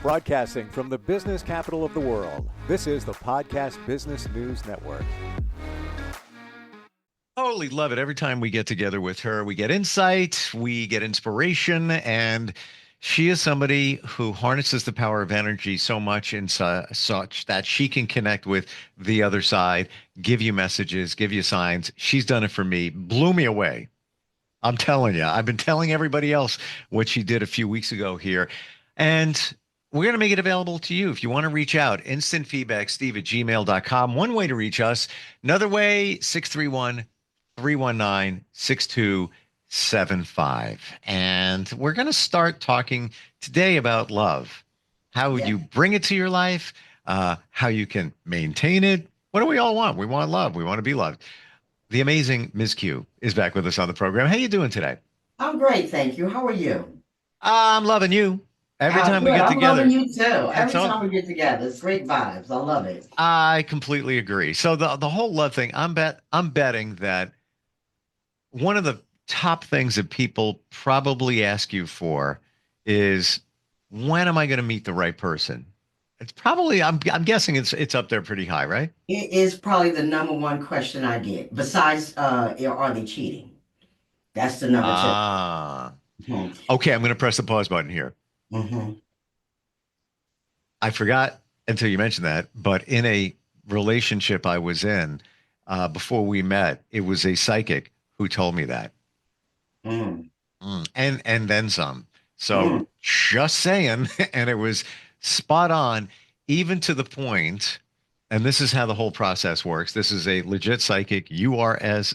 Broadcasting from the business capital of the world, this is the Podcast Business News Network. Totally love it. Every time we get together with her, we get insight, we get inspiration, and she is somebody who harnesses the power of energy so much and such that she can connect with the other side, give you messages, give you signs. She's done it for me, blew me away. I'm telling you, I've been telling everybody else what she did a few weeks ago here. And we're going to make it available to you. If you want to reach out, instant feedback, steve@gmail.com. One way to reach us. Another way, 631-319-6275. And we're going to start talking today about love. How would you bring it to your life? How you can maintain it? What do we all want? We want love. We want to be loved. The amazing Ms. Q is back with us on the program. How you doing today? I'm great, thank you. How are you? I'm loving you. Every time we Good. get I'm together. loving you too. It's Every all, time we get together, it's great vibes. I love it. I completely agree. So the whole love thing, I'm betting that one of the top things that people probably ask you for is, when am I going to meet the right person? It's probably, I'm guessing it's up there pretty high, right? It is probably the number one question I get. Besides, are they cheating? That's the number two. Ah, hmm okay. I'm going to press the pause button here. hmm I forgot until you mentioned that, but in a relationship I was in before we met, it was a psychic who told me that. mm And then some. So mm just saying, and it was spot on, even to the point. And this is how the whole process works. This is a legit psychic. You are as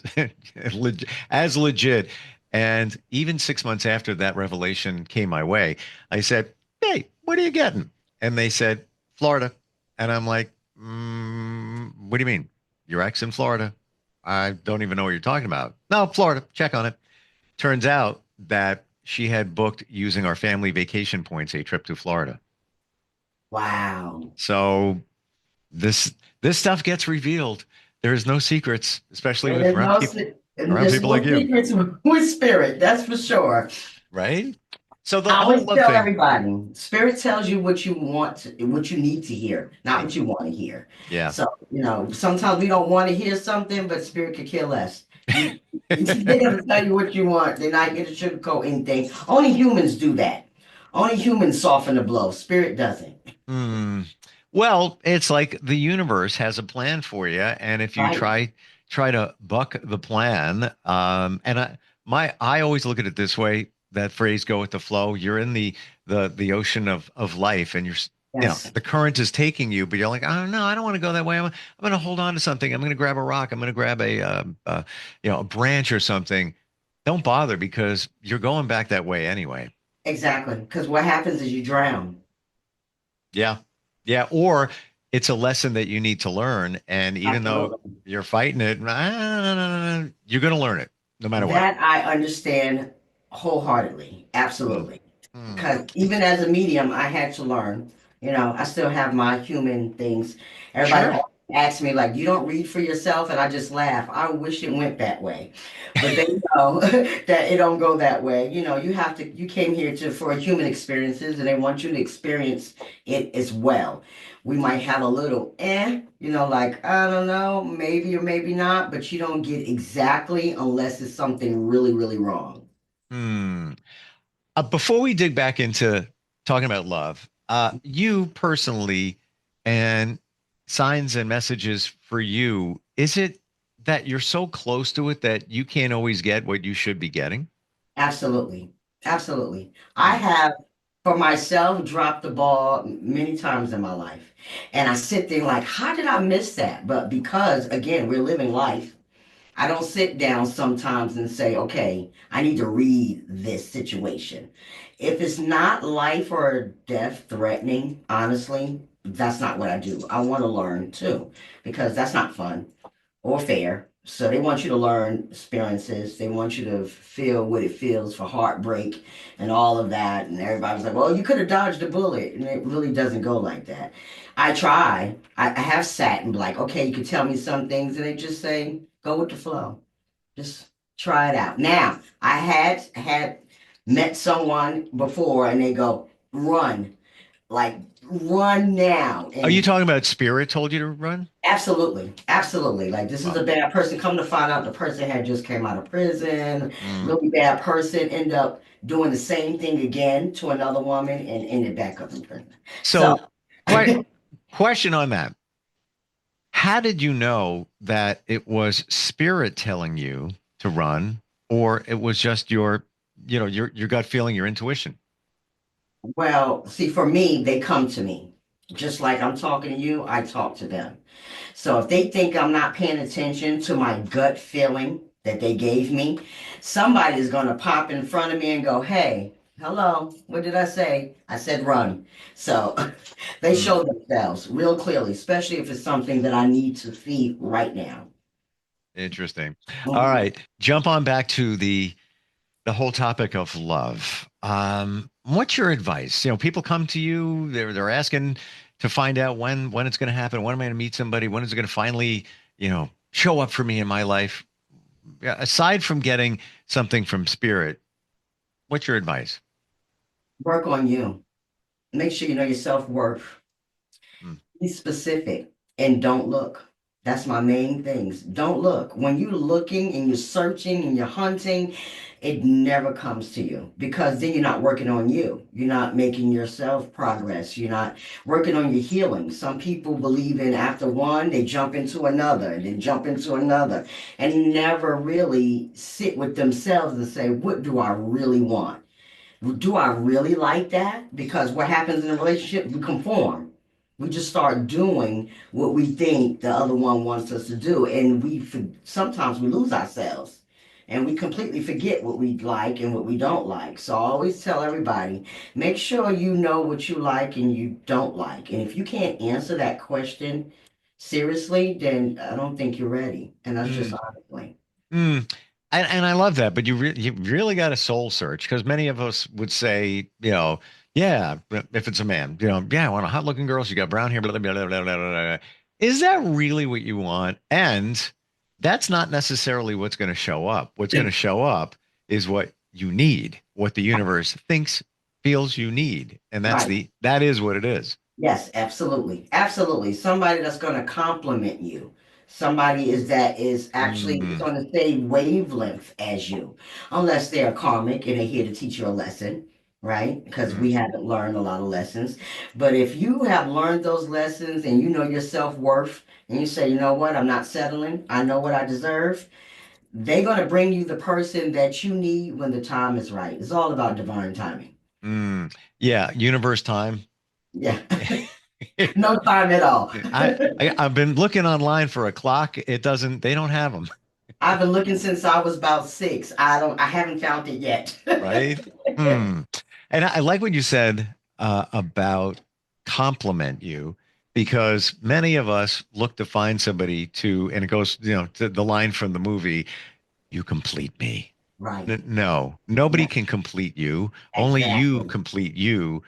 as legit. And even 6 months after that revelation came my way, I said, "Hey, what are you getting?" And they said, "Florida." And I'm like, "What do you mean? Your ex in Florida? I don't even know what you're talking about." "No, Florida. Check on it." Turns out that she had booked, using our family vacation points, a trip to Florida. Wow. So this this stuff gets revealed. There's no secrets, especially And with around there's people like no you, secrets with spirit, that's for sure. right? So the I whole always love tell thing, everybody, spirit tells you what you want, what you need to hear, not eh, what you want to hear. yeah. So, sometimes we don't want to hear something, but spirit could kill us. You, they're gonna tell you what you want. They're not gonna sugarcoat anything. Only humans do that. Only humans soften the blow. Spirit doesn't. Hmm. Well, it's like the universe has a plan for you, and if you Right? try to buck the plan, and I always look at it this way. That phrase, "go with the flow." You're in the ocean of life, and Yes. the current is taking you, but you're like, "Oh no, I don't want to go that way. I'm going to hold on to something. I'm going to grab a rock. I'm going to grab a branch or something." Don't bother, because you're going back that way anyway. Exactly. Because what happens is you drown. Yeah. Yeah. Or it's a lesson that you need to learn. And even though Absolutely. you're fighting it, you're going to learn it no matter what. That I understand wholeheartedly. Mm. Absolutely. Mm. Because even as a medium, I had to learn. I still have my human things. Everybody Sure. always asks me, like, you don't read for yourself, and I just laugh. I wish it went that way. But they know that it don't go that way. You came here for human experiences, and they want you to experience it as well. We might have a little like, I don't know, maybe or maybe not, but you don't get exactly unless it's something really, really wrong. Hmm. Before we dig back into talking about love, you personally, and signs and messages for you, is it that you're so close to it that you can't always get what you should be getting? Absolutely. Absolutely. I Hmm. have, for myself, dropped the ball many times in my life. And I sit there like, how did I miss that? But because, again, we're living life, I don't sit down sometimes and say, okay, I need to read this situation. If it's not life or death threatening, honestly, that's not what I do. I want to learn too, because that's not fun or fair. So they want you to learn experiences. They want you to feel what it feels for heartbreak and all of that. And everybody's like, well, you could have dodged a bullet. And it really doesn't go like that. I try. I have sat and be like, okay, you can tell me some things. And they just say, go with the flow. Just try it out. Now, I had met someone before and they go, run. like run now. Are you And talking about spirit told you to run? absolutely, absolutely. Like this is Wow. a bad person. Come to find out the person had just came out of prison. Mm. Really bad person. End up doing the same thing again to another woman and ended back up in prison. So So, que- question on that. How did you know that it was spirit telling you to run, or it was just your gut feeling, your intuition? well, see, for me, they come to me. Just like I'm talking to you, I talk to them. So if they think I'm not paying attention to my gut feeling that they gave me, somebody is going to pop in front of me and go, "Hey, hello, what did I say? I said run." So they Mm. show themselves real clearly, especially if it's something that I need to see right now. Interesting. All Mhm. right, jump on back to the whole topic of love. What's your advice? People come to you, they're asking to find out when it's going to happen. When am I going to meet somebody? When is it going to finally, show up for me in my life? Yeah, aside from getting something from spirit, what's your advice? Work on you. Make sure you know your self worth. Mm, Be specific and don't look. That's my main things. Don't look. When you're looking and you're searching and you're hunting, it never comes to you because then you're not working on you. You're not making yourself progress. You're not working on your healing. Some people believe in after one, they jump into another and then jump into another and never really sit with themselves and say, what do I really want? Do I really like that? Because what happens in a relationship, we conform. We just start doing what we think the other one wants us to do, and sometimes we lose ourselves, and we completely forget what we like and what we don't like. So I always tell everybody, make sure you know what you like and you don't like, and if you can't answer that question seriously, then I don't think you're ready, and that's just mm, honestly. mm. And I love that, but you really got a soul search because many of us would say, yeah, if it's a man, yeah, I want a hot looking girl. She got brown hair, blah, blah, blah, blah, blah, blah, blah. Is that really what you want? And that's not necessarily what's going to show up. What's going to show up is what you need, what the universe thinks, feels you need. And Right. that is what it is. Yes, absolutely. Absolutely. Somebody that's going to compliment you. Somebody is actually is Mm, on the same wavelength as you, unless they're karmic and they're here to teach you a lesson, right? Because mm, we haven't learned a lot of lessons. But if you have learned those lessons and you know your self-worth and you say, you know what, I'm not settling, I know what I deserve, they're going to bring you the person that you need when the time is right. It's all about divine timing. mm. Yeah, universe time. Yeah. No time at all. I've been looking online for a clock. They don't have them, I've been looking since I was about 6. I haven't found it yet. right? Hmm. And I like what you said about compliment you because many of us look to find somebody and it goes, to the line from the movie, you complete me. Right. No, nobody Yeah, can complete you. Only you exactly. complete you.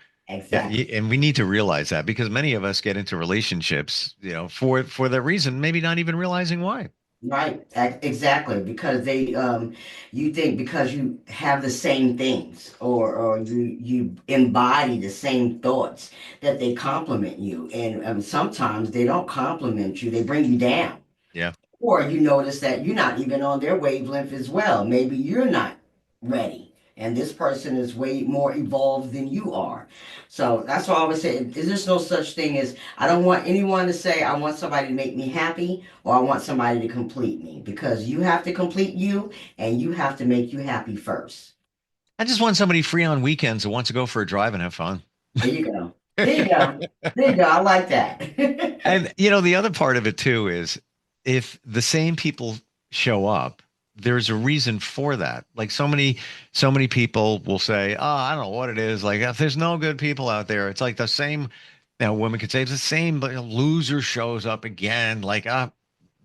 Yeah, Exactly. and we need to realize that because many of us get into relationships, for that reason, maybe not even realizing why. Right. Exactly. Because you think because you have the same things or you embody the same thoughts that they compliment you. And sometimes they don't compliment you, they bring you down. Yeah. Or you notice that you're not even on their wavelength as well. Maybe you're not ready. And this person is way more evolved than you are. So that's why I always say, there's no such thing as, I don't want anyone to say, I want somebody to make me happy or I want somebody to complete me because you have to complete you and you have to make you happy first. I just want somebody free on weekends who wants to go for a drive and have fun. There you go. There you go. There you go. I like that. And the other part of it too is if the same people show up, there's a reason for that. Like so many people will say, "Oh, I don't know what it is. Like if there's no good people out there, it's like the same." Now, women could say it's the same, but a loser shows up again. Like,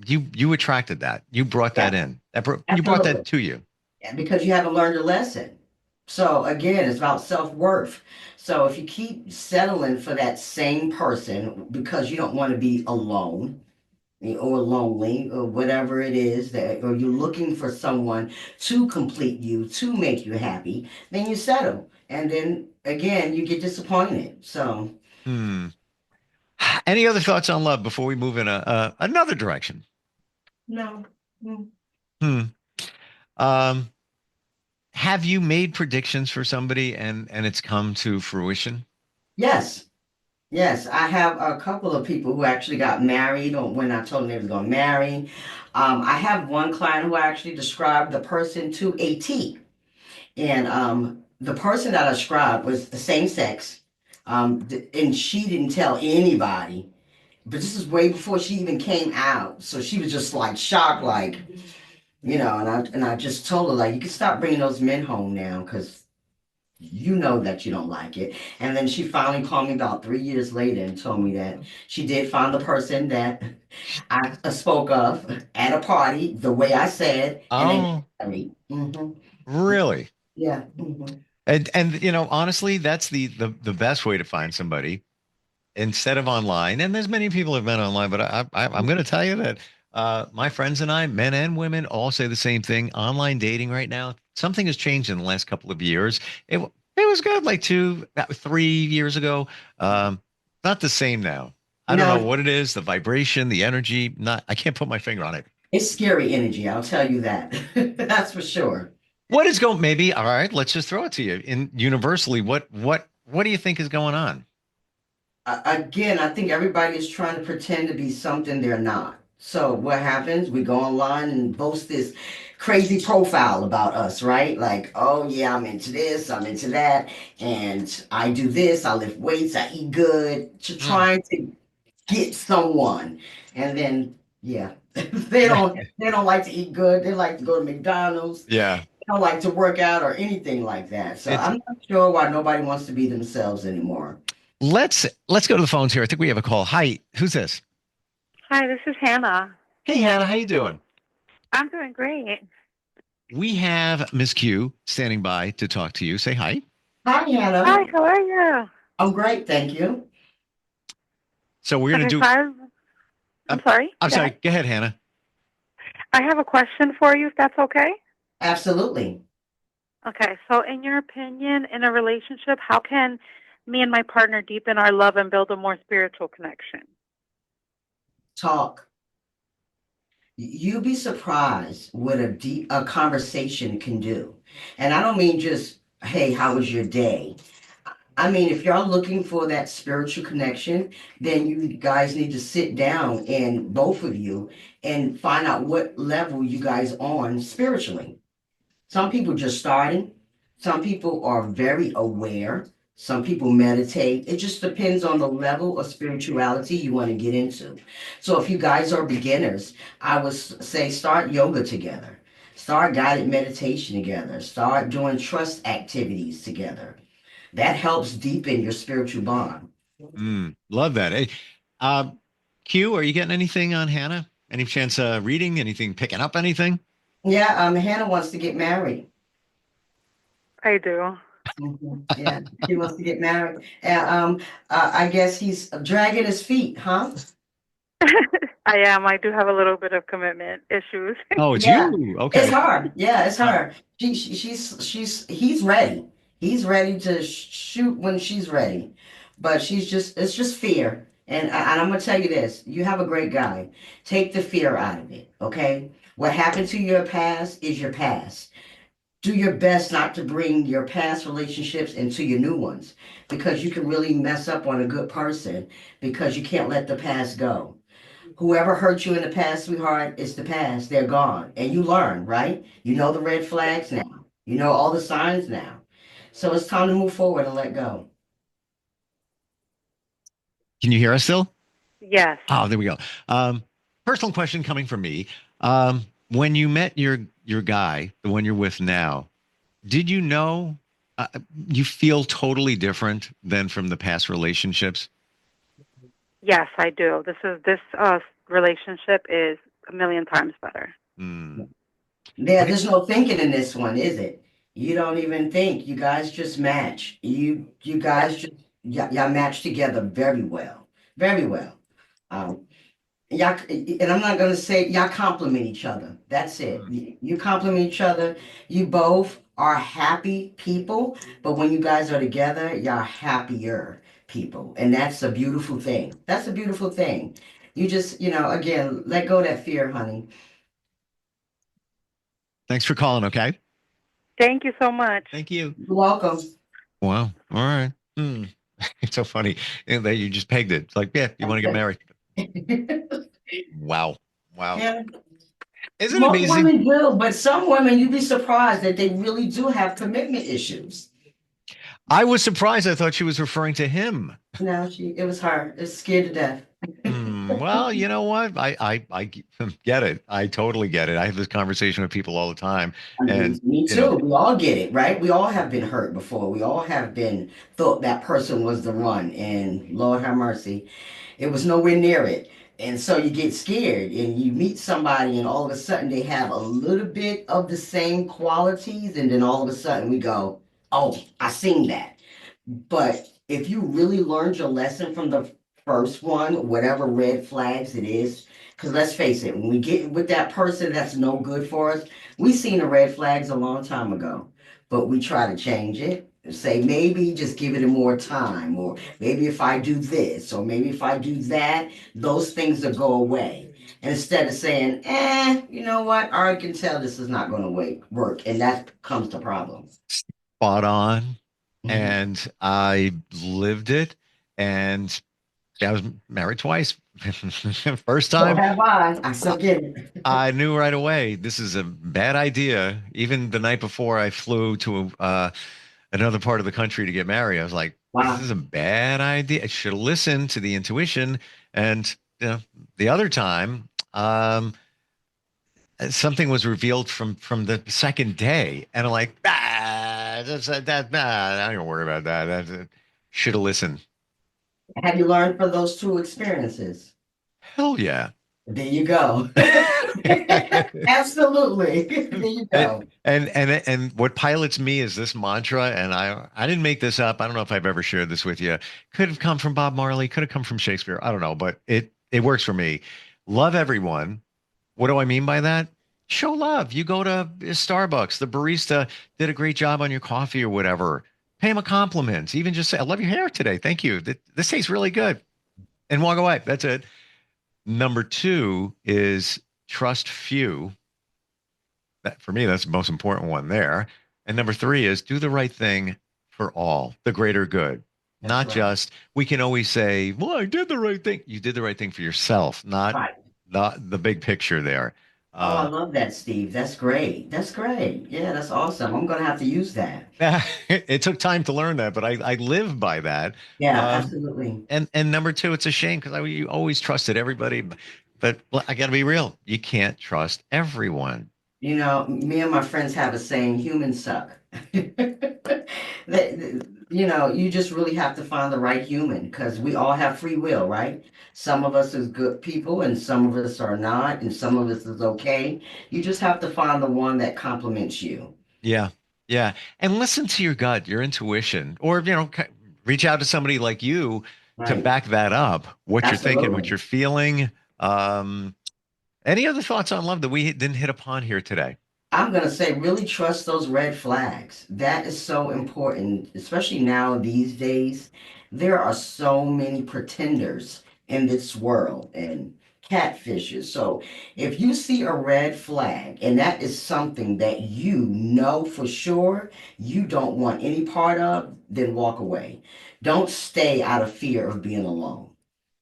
you attracted that. You brought that Yeah, in. You brought absolutely. that to you. Yeah, because you haven't learned a lesson. So again, it's about self-worth. So if you keep settling for that same person because you don't want to be alone or lonely or whatever it is that, or you're looking for someone to complete you, to make you happy, then you settle. And then again, you get disappointed. So Hmm. Any other thoughts on love before we move in another direction? No. Mm. Hmm. Um, have you made predictions for somebody and it's come to fruition? Yes. Yes, I have a couple of people who actually got married or when I told them they was going to marry. I have one client who actually described the person to a T. And the person that I described was the same sex. And she didn't tell anybody. But this is way before she even came out. So she was just like shocked, like, and I just told her, like, you can stop bringing those men home now because you know that you don't like it. And then she finally called me about 3 years later and told me that she did find the person that I spoke of at a party, the way I said, and they Oh, married. really? Yeah. And honestly, that's the best way to find somebody instead of online. And there's many people have been online, but I'm going to tell you that my friends and I, men and women, all say the same thing. Online dating right now, something has changed in the last couple of years. It was good like 3 years ago. Not the same now. I don't know No, what it is, the vibration, the energy. Not I can't put my finger on it. it's scary energy, I'll tell you that. That's for sure. What is going? Maybe all right. Let's just throw it to you. In universally, what do you think is going on? Again, I think everybody is trying to pretend to be something they're not. So what happens? We go online and boast this crazy profile about us, right? Like, oh yeah, I'm into this, I'm into that, and I do this, I lift weights, I eat good, to Hmm. trying to get someone. And then yeah, they don't like to eat good. They like to go to McDonald's. Yeah. They don't like to work out or anything like that. So It's I'm not sure why nobody wants to be themselves anymore. let's go to the phones here. I think we have a call. Hi, who's this? Hi, this is Hannah. Hey Hannah, how you doing? I'm doing great. We have Miss Q standing by to talk to you. Say hi. Hi, Hi, Hannah. how are you? I'm great, thank you. So we're gonna Okay, do. so I'm sorry. I'm Go sorry. ahead. Go ahead, Hannah. I have a question for you, if that's okay. Absolutely. Okay, so in your opinion, in a relationship, how can me and my partner deepen our love and build a more spiritual connection? Talk. You'd be surprised what a conversation can do. And I don't mean just, hey, how was your day? I mean, if y'all looking for that spiritual connection, then you guys need to sit down and both of you and find out what level you guys on spiritually. Some people just starting. Some people are very aware. Some people meditate. It just depends on the level of spirituality you want to get into. So if you guys are beginners, I would say start yoga together. Start guided meditation together. Start doing trust activities together. That helps deepen your spiritual bond. Love that. Hey, uh, Q, are you getting anything on Hannah? Any chance reading anything, picking up anything? Yeah, Hannah wants to get married. I do. Yeah, he wants to get married. And I guess he's dragging his feet, huh? I am. I do have a little bit of commitment issues. Oh, it's Yeah, you. it's Okay. her. Yeah, it's Uh, her. He's ready. He's ready to shoot when she's ready. But it's just fear. And I'm gonna tell you this, you have a great guy. Take the fear out of it, okay? What happened to your past is your past. Do your best not to bring your past relationships into your new ones because you can really mess up on a good person because you can't let the past go. Whoever hurt you in the past, sweetheart, it's the past. They're gone. And you learn, right? You know the red flags now. You know all the signs now. So it's time to move forward and let go. can you hear us still? Yes. Oh, there we go. Personal question coming from me. When you met your guy, the one you're with now, did you know you feel totally different than from the past relationships? Yes, I do. This relationship is a million times better. Hmm. There's no thinking in this one, is it? You don't even think. You guys just match. You guys just y'all match together very well. Very well. Um, y'all, and I'm not gonna say y'all compliment each other. That's it. You compliment each other. You both are happy people, but when you guys are together, y'all happier people. And that's a beautiful thing. That's a beautiful thing. You just, again, let go of that fear, honey. Thanks for calling. Okay. Thank you so much. Thank you. You're welcome. Wow. All right. It's so funny that you just pegged it. It's like, yeah, you want to get married. Wow. Wow. Yeah, Isn't it most amazing? women do, but some women, you'd be surprised that they really do have commitment issues. I was surprised. I thought she was referring to him. No, it was her. It's scared to death. Well, you know what? I get it. I totally get it. I have this conversation with people all the time, I mean, and me you know, too. We all get it, right? We all have been hurt before. We all have been thought that person was the one, and Lord have mercy, it was nowhere near it. And so you get scared and you meet somebody, and all of a sudden they have a little bit of the same qualities, and then all of a sudden we go, "Oh, I seen that." But if you really learned your lesson from the first one, whatever red flags it is, because let's face it, when we get with that person that's no good for us, we seen the red flags a long time ago, but we try to change it. Say maybe just give it a more time, or maybe if I do this, or maybe if I do that, those things will go away. Instead of saying, you know what, I already can tell this is not going to work, and that comes the problem. spot on. Mhm. And I lived it. And I was married twice. First So time, have I. I I, still get it. I knew right away this is a bad idea. Even the night before I flew to another part of the country to get married, I was like, this is Wow. a bad idea. I should have listened to the intuition. And you know, the other time, something was revealed from the second day, and I'm like, I don't worry about that. Should have listened. Have you learned from those two experiences? Hell yeah. There you go. Absolutely. There you And, go. and what pilots me is this mantra, and I didn't make this up. I don't know if I've ever shared this with you. Could have come from Bob Marley, could have come from Shakespeare. I don't know, but it works for me. Love everyone. What do I mean by that? Show love. You go to Starbucks, the barista did a great job on your coffee or whatever. Pay him a compliment. Even just say, I love your hair today. Thank you. This tastes really good. And walk away. That's it. Number two is trust few. That for me, that's the most important one there. And number three is do the right thing for all, the greater good. That's Not right. just we can always say, well, I did the right thing. You did the right thing for yourself, Right. not the big picture there. Oh, I Um, love that, Steve. That's great. That's great. Yeah, that's awesome. I'm gonna have to use that. it took time to learn that, but I live by that. Yeah, Um, absolutely. and number two, it's a shame because you always trusted everybody, but well, I got to be real. You can't trust everyone. Me and my friends have a saying, humans suck. You just really have to find the right human because we all have free will, right? Some of us is good people and some of us are not, and some of us is okay. You just have to find the one that complements you. Yeah. Yeah. And listen to your gut, your intuition, or, reach out to somebody like you to Right. back that up, what you're thinking, what Absolutely. you're feeling. Um, any other thoughts on love that we didn't hit upon here today? I'm going to say really trust those red flags. That is so important, especially now these days. There are so many pretenders in this world and catfishes. So if you see a red flag and that is something that you know for sure you don't want any part of, then walk away. Don't stay out of fear of being alone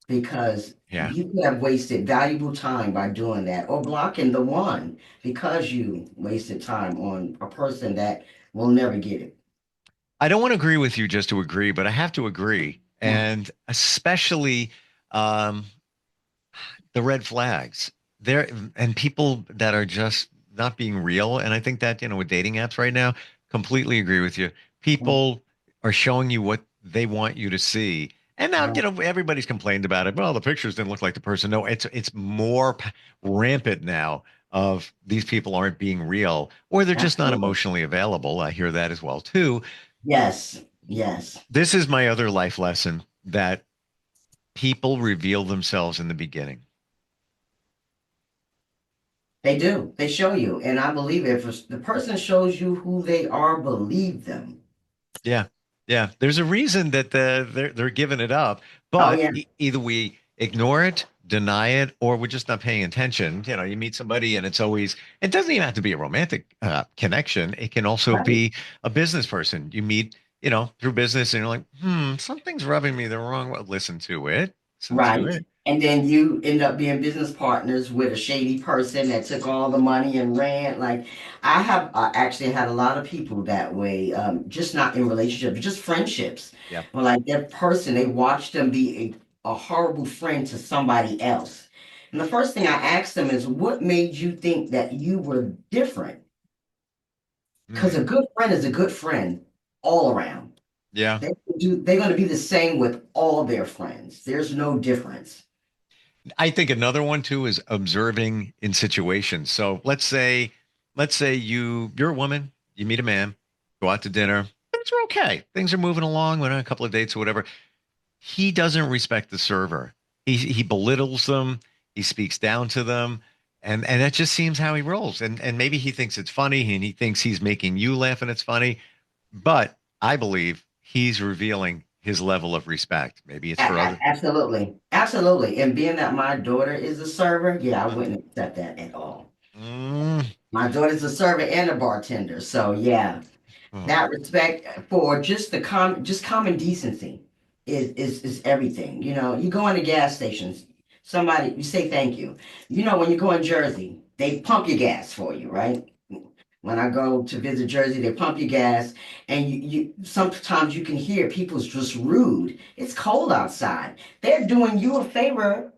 because Yeah. you could have wasted valuable time by doing that or blocking the one because you wasted time on a person that will never get it. I don't want to agree with you just to agree, but I have to agree. Yeah, And especially um, the red flags there and people that are just not being real. And I think that, with dating apps right now, completely agree with you. People are showing you what they want you to see. And now, yeah, everybody's complained about it. Well, the pictures didn't look like the person. No, it's more rampant now of these people aren't being real or they're just not absolutely. emotionally available. I hear that as well too. Yes, yes, This is my other life lesson that people reveal themselves in the beginning. they do. They show you. And I believe if the person shows you who they are, believe them. Yeah. Yeah, there's a reason that they're giving it up, Oh but yeah, either we ignore it, deny it, or we're just not paying attention. You meet somebody, and it doesn't even have to be a romantic connection. It can also right. be a business person you meet, through business, and you're like, something's rubbing me the wrong way. Listen to it. Listen to Right. it. And then you end up being business partners with a shady person that took all the money and ran. Like I have actually had a lot of people that way, just not in relationships, just friendships. Yeah. Well, like that person, they watched them be a horrible friend to somebody else. And the first thing I asked them is, what made you think that you were different? Because Mm, a good friend is a good friend all around. yeah. They're going to be the same with all their friends. There's no difference. I think another one too is observing in situations. So let's say you're a woman, you meet a man, go out to dinner, things are okay. Things are moving along, went on a couple of dates or whatever. He doesn't respect the server. He belittles them, he speaks down to them, and that just seems how he rolls. And maybe he thinks it's funny and he thinks he's making you laugh and it's funny, but I believe he's revealing his level of respect. Maybe it's for other. Absolutely. Absolutely. And being that my daughter is a server, yeah, I wouldn't accept that at all. Mm, My daughter's a server and a bartender. So yeah, oh, that respect for just just common decency is everything. You go into gas stations, somebody you say thank you. When you go in Jersey, they pump your gas for you, right? When I go to visit Jersey, they pump your gas, and you sometimes you can hear people's just rude. It's cold outside. They're doing you a favor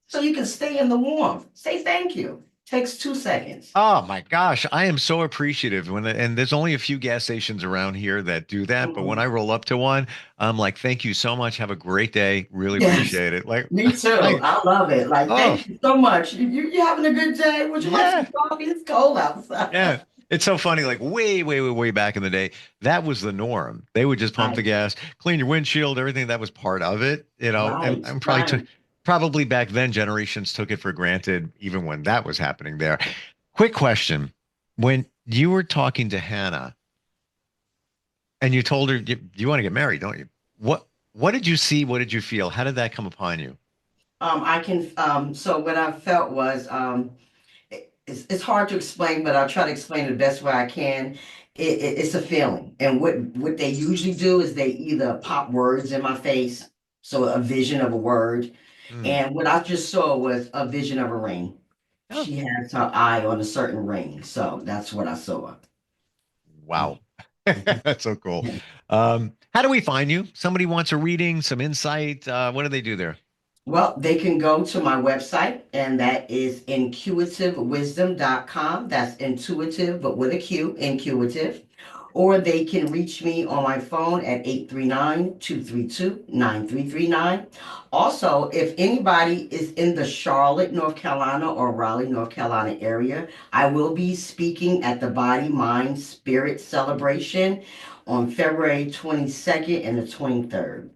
so you can stay in the warmth. Say thank you. Takes 2 seconds. oh my gosh, I am so appreciative and there's only a few gas stations around here that do that, but when Mhm. I roll up to one, I'm like, "Thank you so much. Have a great day. Really Yes, appreciate it." Like, me too. like, I love it. Like, oh, thank you so much. You having a good day? Would you like some yeah. coffee? It's cold outside. Yeah. It's so funny, like way, way, way, way back in the day, that was the norm. They would just pump the Right, gas, clean your windshield, everything that was part of it. And, right, and right. probably back then generations took it for granted, even when that was happening there. Quick question. When you were talking to Hannah and you told her you want to get married, don't you? What did you see? What did you feel? How did that come upon you? So what I felt was, it's hard to explain, but I'll try to explain it the best way I can. It's a feeling. And what they usually do is they either pop words in my face, so a vision of a word. Hmm. And what I just saw was a vision of a ring. Oh, She has her eye on a certain ring. So that's what I saw. wow. That's so cool. How do we find you? Somebody wants a reading, some insight. What do they do there? Well, they can go to my website, and that is intuitivewisdom.com. That's intuitive, but with a Q, intuitive. Or they can reach me on my phone at 839-232-9339. Also, if anybody is in the Charlotte, North Carolina or Raleigh, North Carolina area, I will be speaking at the Body, Mind, Spirit Celebration on February 22nd and the 23rd.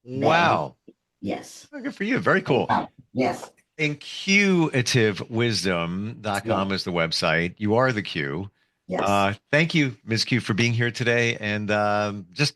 That Wow. Yes. Oh, good for you. Very cool. Wow. Yes. Intuitivewisdom.com Yes. is the website. You are the Q. Yes. Thank you, Ms. Q, for being here today and just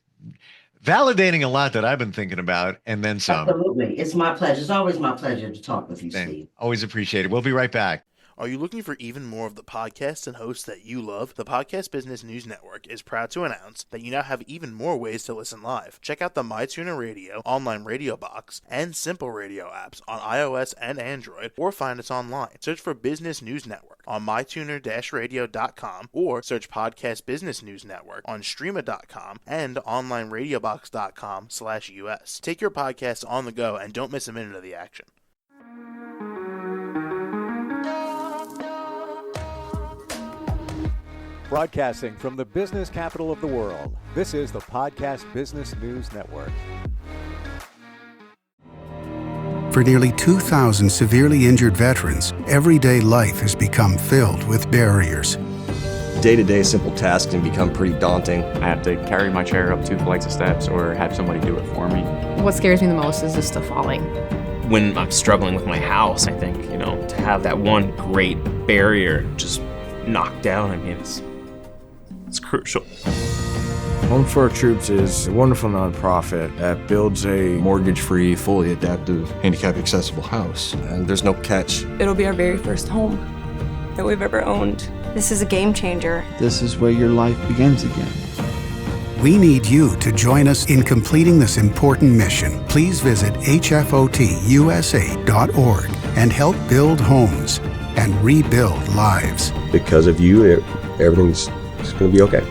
validating a lot that I've been thinking about and then some. Absolutely. It's my pleasure. It's always my pleasure to talk with you, And Steve. always appreciate it. We'll be right back. Are you looking for even more of the podcasts and hosts that you love? The Podcast Business News Network is proud to announce that you now have even more ways to listen live. Check out the MyTuner Radio, online radio box, and Simple Radio apps on iOS and Android, or find us online. Search for Business News Network on mytuner-radio.com, or search Podcast Business News Network on streama.com and onlineradiobox.com/US. Take your podcast on the go and don't miss a minute of the action. Broadcasting from the business capital of the world, this is the Podcast Business News Network. For nearly 2,000 severely injured veterans, everyday life has become filled with barriers. Day-to-day simple tasks can become pretty daunting. I have to carry my chair up 2 flights of steps or have somebody do it for me. What scares me the most is just the falling. When I'm struggling with my house, I think, to have that one great barrier just knocked down, it's crucial. Home for Our Troops is a wonderful nonprofit that builds a mortgage-free, fully adaptive, handicap-accessible house. And there's no catch. It'll be our very first home that we've ever owned. This is a game changer. This is where your life begins again. We need you to join us in completing this important mission. Please visit hfotusa.org and help build homes and rebuild lives. Because of you, everything's going to be okay.